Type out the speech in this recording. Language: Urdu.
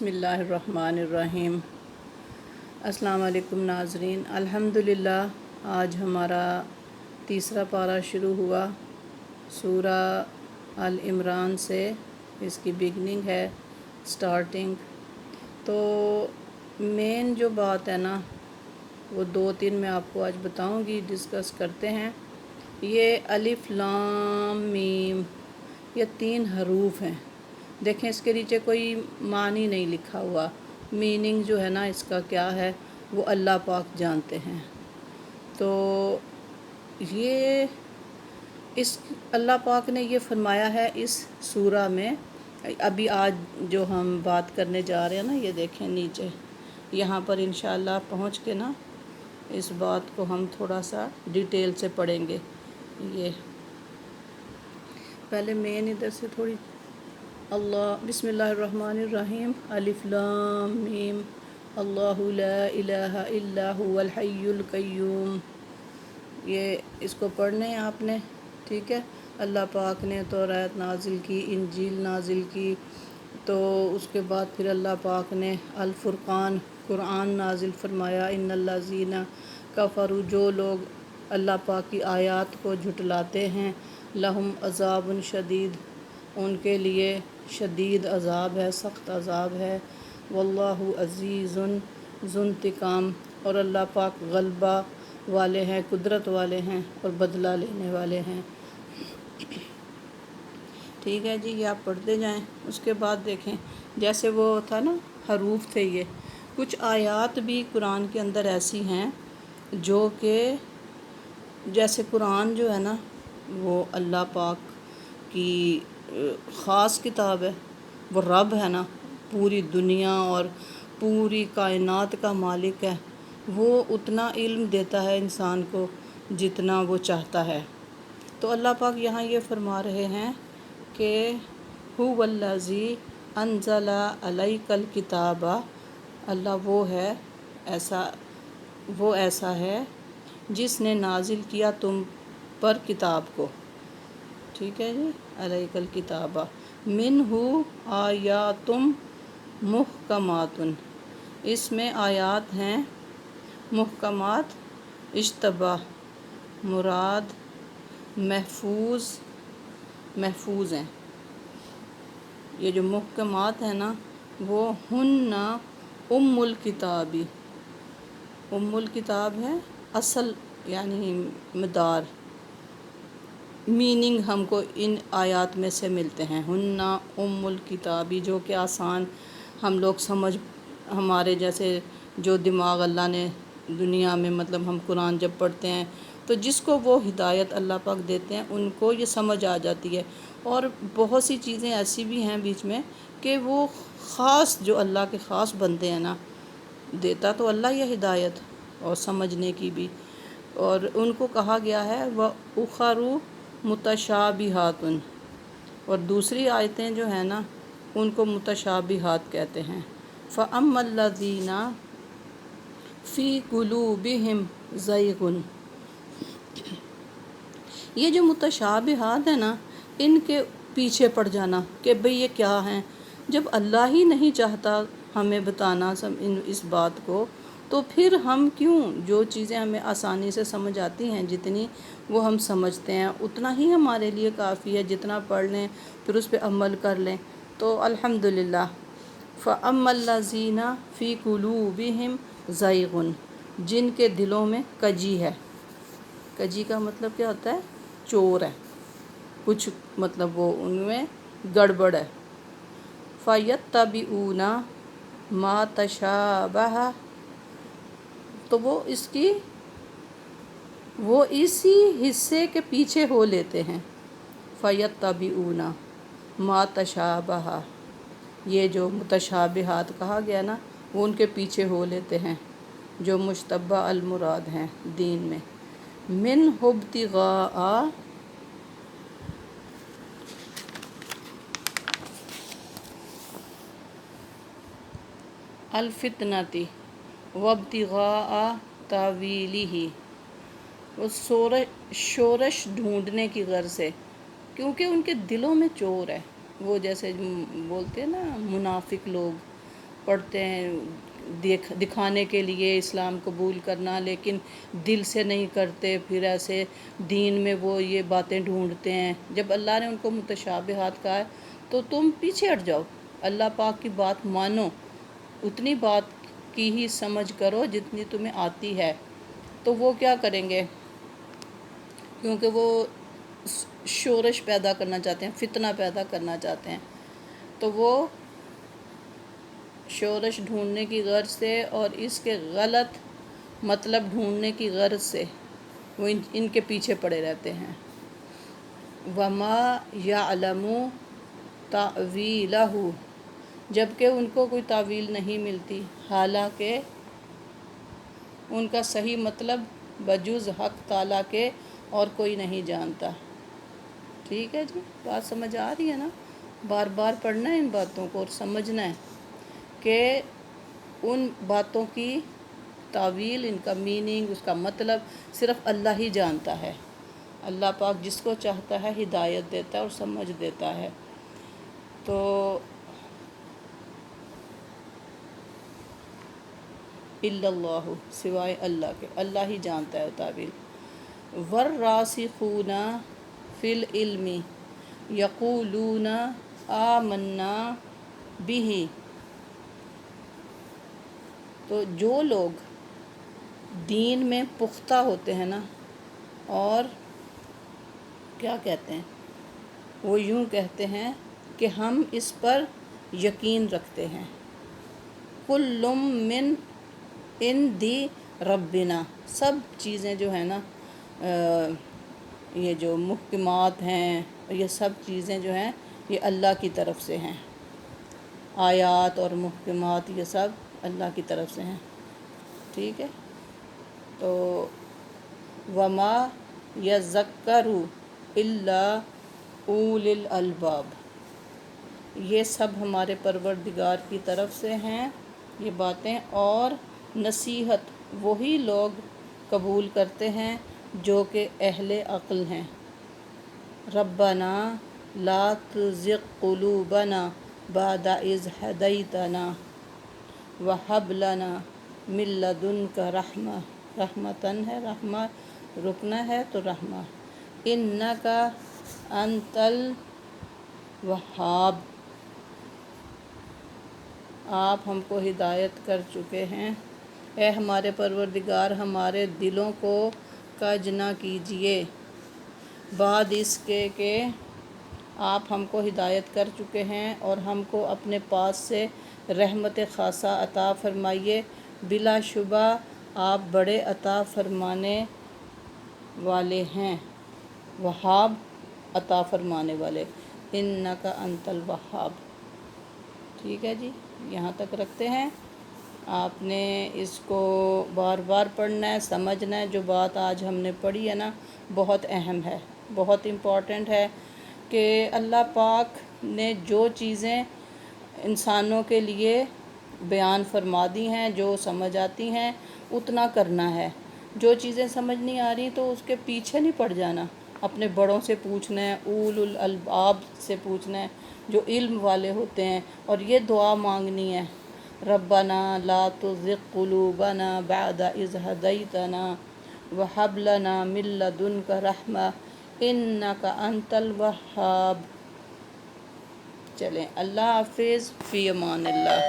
بسم اللہ الرحمن الرحیم۔ السلام علیکم ناظرین، الحمدللہ آج ہمارا تیسرا پارہ شروع ہوا سورہ آل عمران سے۔ اس کی بگننگ ہے، سٹارٹنگ۔ تو مین جو بات ہے نا وہ دو تین میں آپ کو آج بتاؤں گی، ڈسکس کرتے ہیں۔ یہ الف لام میم، یہ 3 حروف ہیں۔ دیکھیں اس کے نیچے کوئی معنی نہیں لکھا ہوا، میننگ جو ہے نا اس کا کیا ہے وہ اللہ پاک جانتے ہیں۔ تو یہ اس اللہ پاک نے یہ فرمایا ہے اس سورہ میں۔ ابھی آج جو ہم بات کرنے جا رہے ہیں نا، یہ دیکھیں نیچے یہاں پر انشاءاللہ پہنچ کے نا اس بات کو ہم تھوڑا سا ڈیٹیل سے پڑھیں گے۔ یہ پہلے مین ادھر سے تھوڑی بسم اللہ الرحمن الرحیم۔ الف لام میم، اللہ لا الہ الا هو الحی القیوم۔ یہ اس کو پڑھنے ہیں آپ نے، ٹھیک ہے۔ اللہ پاک نے توریت نازل کی، انجیل نازل کی، تو اس کے بعد پھر اللہ پاک نے الفرقان قرآن نازل فرمایا۔ ان الذین کفروا، جو لوگ اللہ پاک کی آیات کو جھٹلاتے ہیں، لہم عذاب شدید، ان کے لیے شدید عذاب ہے، سخت عذاب ہے۔ واللہ عزیز ذو انتقام، اور اللہ پاک غلبہ والے ہیں، قدرت والے ہیں اور بدلہ لینے والے ہیں۔ ٹھیک ہے جی، یہ آپ پڑھتے جائیں۔ اس کے بعد دیکھیں جیسے وہ تھا نا حروف تھے، یہ کچھ آیات بھی قرآن کے اندر ایسی ہیں جو کہ جیسے قرآن جو ہے نا وہ اللہ پاک کی خاص کتاب ہے، وہ رب ہے نا، پوری دنیا اور پوری کائنات کا مالک ہے، وہ اتنا علم دیتا ہے انسان کو جتنا وہ چاہتا ہے۔ تو اللہ پاک یہاں یہ فرما رہے ہیں کہ هو الذی انزل علیک الکتاب، اللہ وہ ایسا ہے جس نے نازل کیا تم پر کتاب کو، ٹھیک ہے جی، علیک الکتاب منہ آیات محکمات، اس میں آیات ہیں محکمات، اشتباہ مراد محفوظ ہیں۔ یہ جو محکمات ہیں نا وہ ہن الکتابی، الکتاب ہے اصل، یعنی مدار، میننگ ہم کو ان آیات میں سے ملتے ہیں۔ ہن الکتابی، جو کہ آسان ہم لوگ سمجھ، ہمارے جیسے جو دماغ اللہ نے دنیا میں، مطلب ہم قرآن جب پڑھتے ہیں تو جس کو وہ ہدایت اللہ پاک دیتے ہیں ان کو یہ سمجھ آ جاتی ہے۔ اور بہت سی چیزیں ایسی بھی ہیں بیچ میں کہ وہ خاص، جو اللہ کے خاص بندے ہیں نا، دیتا تو اللہ یہ ہدایت اور سمجھنے کی بھی، اور ان کو کہا گیا ہے وَأُخَرُ مُتَشَابِهَاتٌ، اور دوسری آیتیں جو ہیں نا ان کو متشابہات کہتے ہیں۔ فَأَمَّا الَّذِينَ فِي قُلُوبِهِمْ زَيْغٌ، یہ جو متشابہات ہیں نا ان کے پیچھے پڑ جانا کہ بھئی یہ کیا ہیں، جب اللہ ہی نہیں چاہتا ہمیں بتانا اس بات کو، تو پھر ہم کیوں، جو چیزیں ہمیں آسانی سے سمجھ آتی ہیں جتنی، وہ ہم سمجھتے ہیں، اتنا ہی ہمارے لیے کافی ہے، جتنا پڑھ لیں پھر اس پہ عمل کر لیں تو الحمدللہ۔ فَأَمَّا الَّذِينَ فِي قُلُوبِهِمْ زَيْغٌ، جن کے دلوں میں کجی ہے، کجی کا مطلب کیا ہوتا ہے؟ چور ہے، کچھ مطلب وہ ان میں گڑبڑ ہے۔ فَيَتَّبِعُونَ مَا تَشَابَهَ، تو وہ اسی حصے کے پیچھے ہو لیتے ہیں۔ فَيَتَّبِعُونَ مَا تَشَابَهَ، یہ جو متشابہات کہا گیا نا وہ ان کے پیچھے ہو لیتے ہیں جو مشتبہ المراد ہیں دین میں۔ من ابتغاء الفتنۃ وابتغاء تاویلہ، وہ شورش ڈھونڈنے کی غرض سے، کیونکہ ان کے دلوں میں چور ہے۔ وہ جیسے بولتے ہیں نا منافق لوگ، پڑھتے ہیں دکھانے کے لیے اسلام قبول کرنا، لیکن دل سے نہیں کرتے، پھر ایسے دین میں وہ یہ باتیں ڈھونڈتے ہیں۔ جب اللہ نے ان کو متشابہات کہا ہے تو تم پیچھے ہٹ جاؤ، اللہ پاک کی بات مانو، اتنی بات کی ہی سمجھ کرو جتنی تمہیں آتی ہے۔ تو وہ کیا کریں گے؟ کیونکہ وہ شورش پیدا کرنا چاہتے ہیں، فتنہ پیدا کرنا چاہتے ہیں، تو وہ شورش ڈھونڈنے کی غرض سے اور اس کے غلط مطلب ڈھونڈنے کی غرض سے وہ ان کے پیچھے پڑے رہتے ہیں۔ وَمَا يَعْلَمُ تَأْوِيلَهُ، جبکہ ان کو کوئی تعویل نہیں ملتی، حالانکہ ان کا صحیح مطلب بجز حق تعالیٰ کے اور کوئی نہیں جانتا۔ ٹھیک ہے جی، بات سمجھ آ رہی ہے نا؟ بار بار پڑھنا ہے ان باتوں کو اور سمجھنا ہے کہ ان باتوں کی تعویل، ان کا میننگ، اس کا مطلب صرف اللہ ہی جانتا ہے۔ اللہ پاک جس کو چاہتا ہے ہدایت دیتا ہے اور سمجھ دیتا ہے۔ تو الا اللہ، سوائے اللہ کے، اللہ ہی جانتا ہے تعویل۔ والراسخون فی العلم یقولون آمنا بہ، تو جو لوگ دین میں پختہ ہوتے ہیں نا، اور کیا کہتے ہیں، وہ یوں کہتے ہیں کہ ہم اس پر یقین رکھتے ہیں۔ کل من عندی ربنا، سب چیزیں جو ہیں نا، یہ جو محکمات ہیں، یہ سب چیزیں جو ہیں یہ اللہ کی طرف سے ہیں، آیات اور محکمات یہ سب اللہ کی طرف سے ہیں۔ ٹھیک ہے، تو وما یذکر الا اولو الالباب، یہ سب ہمارے پروردگار کی طرف سے ہیں یہ باتیں، اور نصیحت وہی لوگ قبول کرتے ہیں جو کہ اہل عقل ہیں۔ ربنا لا تزغ قلوبنا بعد اذ ہدیتنا وہب لنا من لدنک رحمہ، رحمتن ہے، رحمہ رکنا ہے تو رحمہ، انک انت الوہاب، آپ ہم کو ہدایت کر چکے ہیں، اے ہمارے پروردگار ہمارے دلوں کو کج نہ کیجیے بعد اس کے کہ آپ ہم کو ہدایت کر چکے ہیں، اور ہم کو اپنے پاس سے رحمت خاصہ عطا فرمائیے، بلا شبہ آپ بڑے عطا فرمانے والے ہیں، وہاب عطا فرمانے والے، انک انت الوہاب۔ ٹھیک ہے جی، یہاں تک رکھتے ہیں۔ آپ نے اس کو بار بار پڑھنا ہے، سمجھنا ہے۔ جو بات آج ہم نے پڑھی ہے نا، بہت اہم ہے، بہت امپورٹنٹ ہے کہ اللہ پاک نے جو چیزیں انسانوں کے لیے بیان فرما دی ہیں، جو سمجھ آتی ہیں اتنا کرنا ہے۔ جو چیزیں سمجھ نہیں آ رہی تو اس کے پیچھے نہیں پڑ جانا، اپنے بڑوں سے پوچھنا ہے، اولو الالباب سے پوچھنا ہے، جو علم والے ہوتے ہیں، اور یہ دعا مانگنی ہے، ربنا لا تزغ قلوبنا بعد اذ ہدیتنا وہب لنا من لدنک رحمہ انک انت الوہاب۔ چلیں، اللہ حافظ، فی امان اللہ۔